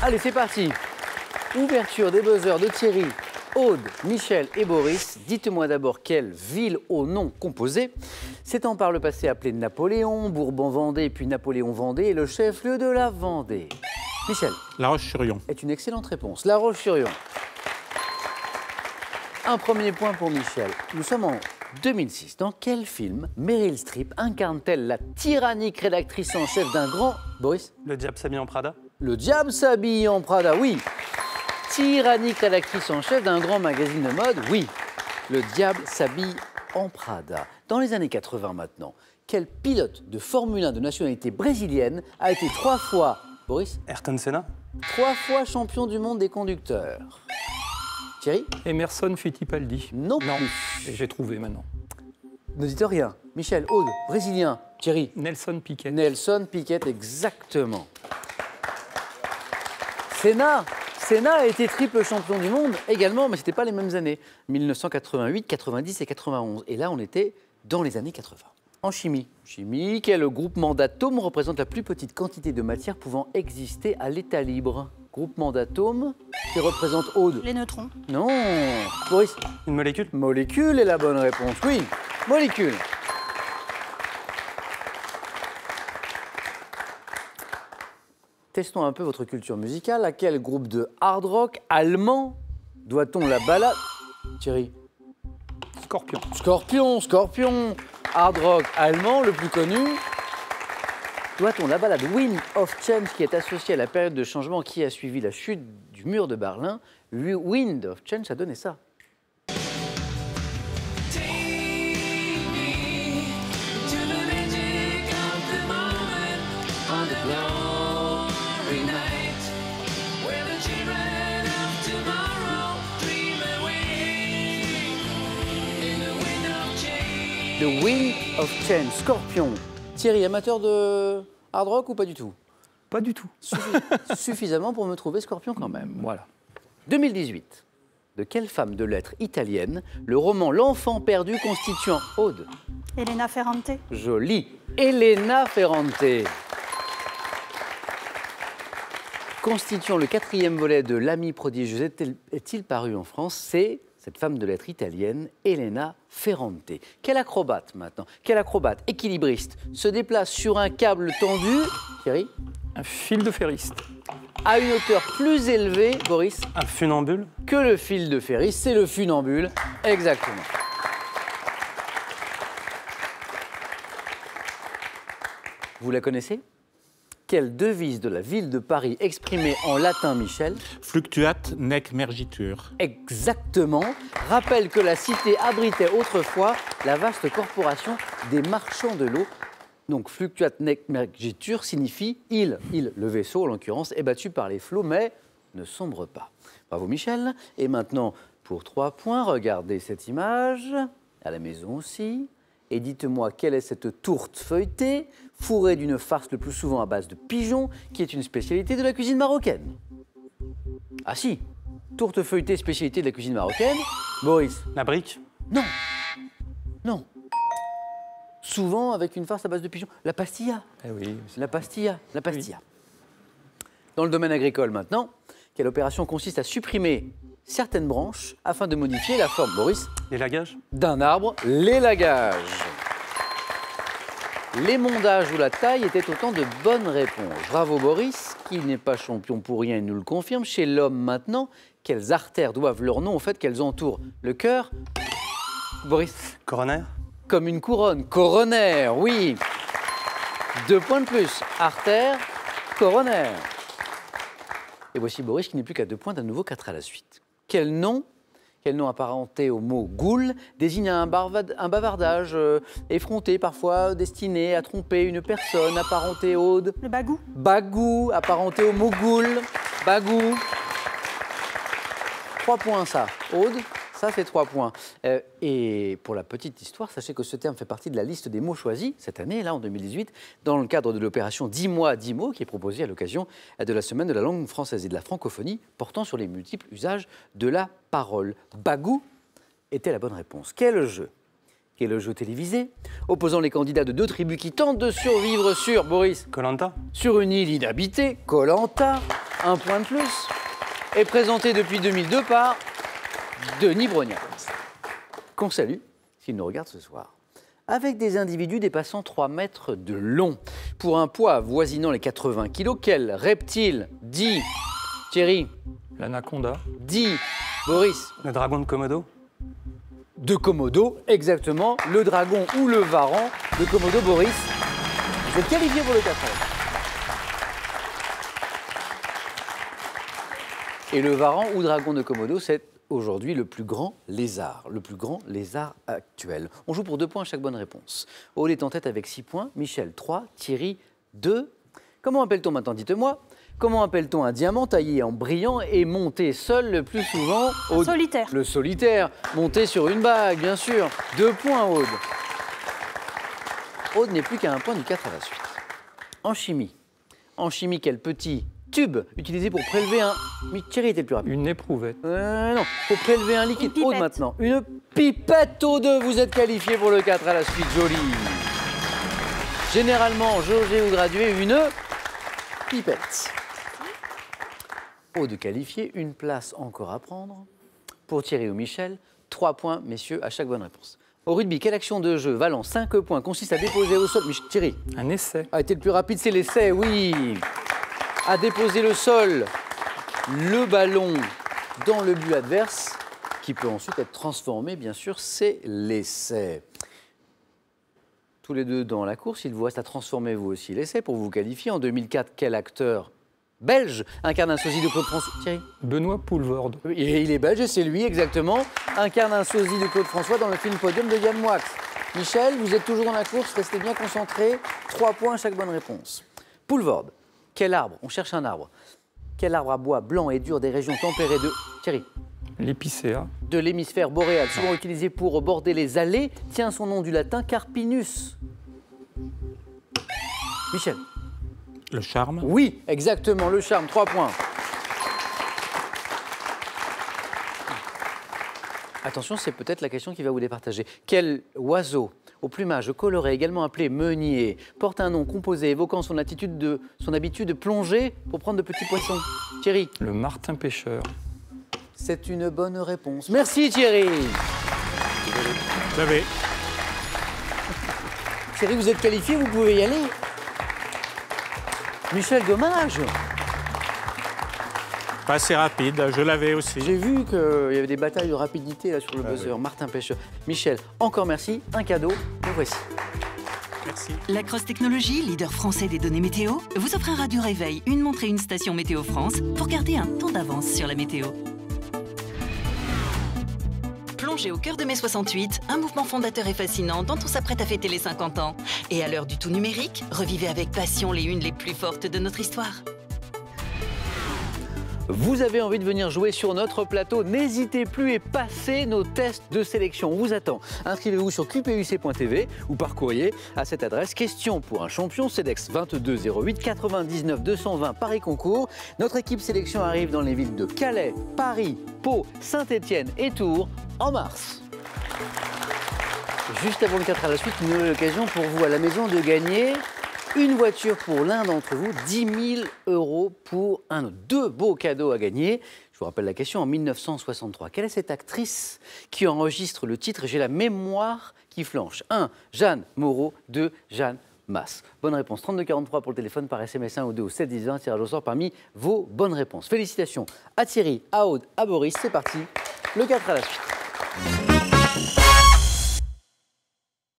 Allez, c'est parti. Ouverture des buzzers de Thierry, Aude, Michel et Boris. Dites-moi d'abord quelle ville au nom composé s'étant par le passé appelée Napoléon, Bourbon-Vendée, puis Napoléon-Vendée, le chef-lieu de la Vendée. Michel. La Roche-sur-Yon. Est une excellente réponse. La Roche-sur-Yon. Un premier point pour Michel. Nous sommes en 2006. Dans quel film Meryl Streep incarne-t-elle la tyrannique rédactrice en chef d'un grand... Boris? Le diable s'habille en Prada. Le diable s'habille en Prada, oui. Tyrannique rédactrice en chef d'un grand magazine de mode, oui. Le diable s'habille en Prada. Dans les années 80 maintenant, quel pilote de Formule 1 de nationalité brésilienne a été 3 fois, Boris? Ayrton Senna. 3 fois champion du monde des conducteurs. Thierry? Emerson Fittipaldi. Non Non, plus. j'ai trouvé maintenant. Ne dites rien. Michel, Aude, brésilien. Thierry? Nelson Piquet. Nelson Piquet, exactement. Senna a été triple champion du monde également, mais ce n'était pas les mêmes années. 1988, 90 et 91. Et là, on était dans les années 80. En chimie, quel groupement d'atomes représente la plus petite quantité de matière pouvant exister à l'état libre? Groupement d'atomes qui représente Aude. Les neutrons. Non. Boris? Une molécule. Molécule est la bonne réponse. Oui, molécule. Testons un peu votre culture musicale. À quel groupe de hard rock allemand doit-on la balade? Thierry? Scorpion. Scorpion. Hard rock allemand, le plus connu. Doit-on la balade Wind of Change, qui est associée à la période de changement qui a suivi la chute du mur de Berlin? Wind of Change a donné ça. The Wind of Change, Scorpion. Thierry, amateur de hard rock ou pas du tout? Pas du tout. Suffisamment pour me trouver Scorpion quand même. Voilà. 2018. De quelle femme de lettres italienne le roman L'enfant perdu constituant Aude? Elena Ferrante. Joli. Elena Ferrante. Constituant le 4e volet de L'Ami prodigieuse est-il paru en France? C'est cette femme de lettres italienne, Elena Ferrante. Quel acrobate maintenant, quel acrobate équilibriste se déplace sur un câble tendu, Thierry? Un fil de ferriste. À une hauteur plus élevée, Boris? Un funambule. Que le fil de ferriste, c'est le funambule, exactement. Vous la connaissez? Quelle devise de la ville de Paris exprimée en latin, Michel? Fluctuat nec mergitur. Exactement. Rappelle que la cité abritait autrefois la vaste corporation des marchands de l'eau. Donc, fluctuat nec mergitur signifie île. Île, le vaisseau, en l'occurrence, est battu par les flots, mais ne sombre pas. Bravo, Michel. Et maintenant, pour 3 points, regardez cette image, à la maison aussi. Et dites-moi, quelle est cette tourte feuilletée, fourrée d'une farce le plus souvent à base de pigeons, qui est une spécialité de la cuisine marocaine? Ah si, tourte feuilletée, spécialité de la cuisine marocaine. Boris? La brique. Non. Non. Souvent avec une farce à base de pigeons. La pastilla. Eh oui. La pastilla. Dans le domaine agricole maintenant, quelle opération consiste à supprimer certaines branches afin de modifier la forme, Boris? L'élagage. D'un arbre, l'élagage. L'émondage ou la taille étaient autant de bonnes réponses. Bravo Boris, qui n'est pas champion pour rien, il nous le confirme. Chez l'homme maintenant, quelles artères doivent leur nom au fait qu'elles entourent le cœur? Boris? Coronaire. Comme une couronne. Coronaire, oui. 2 points de plus. Artère, coronaire. Et voici Boris qui n'est plus qu'à 2 points, d'un nouveau 4 à la suite. Quel nom apparenté au mot goule désigne un bavardage effronté, parfois destiné à tromper une personne, apparenté au... Le bagou. Bagou, apparenté au mot goule. Bagou. 3 points, ça. Aude, ça fait 3 points. Et pour la petite histoire, sachez que ce terme fait partie de la liste des mots choisis cette année, là, en 2018, dans le cadre de l'opération 10 mois, 10 mots, qui est proposée à l'occasion de la semaine de la langue française et de la francophonie, portant sur les multiples usages de la parole. Bagou était la bonne réponse. Quel jeu télévisé opposant les candidats de 2 tribus qui tentent de survivre sur, Boris? Koh-Lanta. Sur une île inhabitée, Koh-Lanta. un point de plus, est présenté depuis 2002 par Denis Brogniart, qu'on salue s'il nous regarde ce soir. Avec des individus dépassant 3 mètres de long, pour un poids avoisinant les 80 kg, quel reptile dit Thierry, L'anaconda. dit Boris, Le dragon de Komodo. de Komodo, exactement, le dragon ou le varan de Komodo. Boris, vous êtes qualifié pour le 4 heures. Et le varan ou dragon de Komodo, c'est aujourd'hui le plus grand lézard actuel. On joue pour 2 points à chaque bonne réponse. Aude est en tête avec 6 points, Michel 3, Thierry 2. Comment appelle-t-on maintenant, dites-moi, comment appelle-t-on un diamant taillé en brillant et monté seul le plus souvent? Aude. Solitaire. Le solitaire, monté sur une bague, bien sûr. 2 points, Aude. Aude n'est plus qu'à 1 point du 4 à la suite. En chimie, quel petit tube utilisé pour prélever un... Mais Thierry était le plus rapide. Une éprouvette. Non, pour prélever un liquide. Une pipette. Aude maintenant. Une pipette, Aude. Vous êtes qualifié pour le 4 à la suite. Joli. Généralement, jaugé ou gradué, une pipette. Aude qualifié, une place encore à prendre. Pour Thierry ou Michel, 3 points, messieurs, à chaque bonne réponse. Au rugby, quelle action de jeu valant 5 points consiste à déposer au sol... Thierry Un essai. a été le plus rapide, c'est l'essai, oui. À déposer le sol, le ballon dans le but adverse, qui peut ensuite être transformé, bien sûr, c'est l'essai. Tous les deux dans la course, il vous reste à transformer vous aussi l'essai pour vous qualifier. En 2004, quel acteur belge incarne un sosie de Claude François? Thierry? Benoît Poulvorde. Et il est belge et c'est lui, exactement. Incarne un sosie de Claude François dans le film Podium de Yann Moix. Michel, vous êtes toujours dans la course, restez bien concentrés. 3 points à chaque bonne réponse. Poulvorde, quel arbre? On cherche un arbre. Quel arbre à bois blanc et dur des régions tempérées de... Thierry? L'épicéa. De l'hémisphère boréal, souvent utilisé pour border les allées, tient son nom du latin Carpinus. Michel? Le charme. Oui, exactement, le charme, 3 points. Attention, c'est peut-être la question qui va vous départager. Quel oiseau, au plumage coloré, également appelé meunier, porte un nom composé évoquant son habitude de plonger pour prendre de petits poissons? Thierry? Le martin pêcheur. C'est une bonne réponse. Merci Thierry. Vous savez, Thierry, vous êtes qualifié, vous pouvez y aller. Michel, dommage. pas assez rapide, je l'avais aussi. J'ai vu qu'il y avait des batailles de rapidité là, sur le buzzer. Oui. Martin Pêcheur. Michel, encore merci. Un cadeau, nous voici. Merci. Lacrosse Technologies, leader français des données météo, vous offre un radio réveil, une montre et une station Météo France pour garder un temps d'avance sur la météo. Plongez au cœur de mai 68, un mouvement fondateur et fascinant dont on s'apprête à fêter les 50 ans. Et à l'heure du tout numérique, revivez avec passion les unes les plus fortes de notre histoire. Vous avez envie de venir jouer sur notre plateau, n'hésitez plus et passez nos tests de sélection. On vous attend. Inscrivez-vous sur qpuc.tv ou par courrier à cette adresse. Question pour un champion, CEDEX 2208 99 220 Paris Concours. Notre équipe sélection arrive dans les villes de Calais, Paris, Pau, Saint-Étienne et Tours en mars. Juste avant le 4 à la suite, une nouvelle occasion pour vous à la maison de gagner une voiture pour l'un d'entre vous, 10 000 € pour un autre. Deux beaux cadeaux à gagner. Je vous rappelle la question, en 1963. Quelle est cette actrice qui enregistre le titre « J'ai la mémoire qui flanche » 1. Jeanne Moreau. 2. Jeanne Masse. Bonne réponse. 3243 pour le téléphone, par SMS 1 ou 2 au 7 10 20. Tirage au sort parmi vos bonnes réponses. Félicitations à Thierry, à Aude, à Boris. C'est parti. Le 4 à la suite.